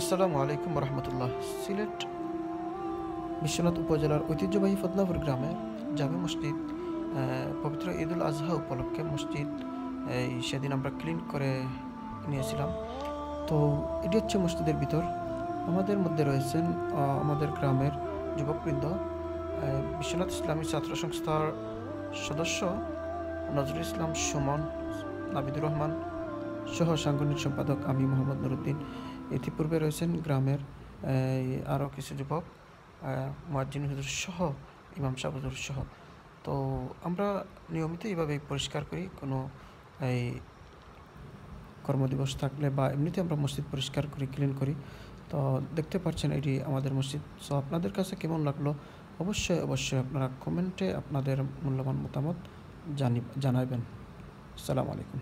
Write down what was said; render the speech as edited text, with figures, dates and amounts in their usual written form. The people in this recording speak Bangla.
আসসালামু আলাইকুম রহমতুল্লাহ। সিলেট বিশ্বনাথ উপজেলার ঐতিহ্যবাহী ফদলাপুর গ্রামে জামে মসজিদ পবিত্র ঈদুল আজহা উপলক্ষে মসজিদ সেদিন আমরা ক্লিন করে নিয়েছিলাম। তো এটি হচ্ছে মসজিদের ভিতর। আমাদের মধ্যে রয়েছেন আমাদের গ্রামের যুবকবৃন্দ, বিশ্বনাথ ইসলামী ছাত্র সংস্থার সদস্য নজরুল ইসলাম সুমন, নাবিদুর রহমান সহ সাংগঠনিক সম্পাদক আমি মোহাম্মদ নুরুদ্দিন। ইতিপূর্বে রয়েছেন গ্রামের আরও কিছু যুবক, মুয়াজ্জিন হুজুর সহ, ইমাম সাহেব হুজুর সহ। তো আমরা নিয়মিত এইভাবে পরিষ্কার করি। কোনো এই কর্মদিবস থাকলে বা এমনিতে আমরা মসজিদ পরিষ্কার করি, ক্লিন করি। তো দেখতে পাচ্ছেন এটি আমাদের মসজিদ। সো আপনাদের কাছে কেমন লাগলো অবশ্যই আপনারা কমেন্টে আপনাদের মূল্যবান মতামত জানাবেন। আসসালামু আলাইকুম।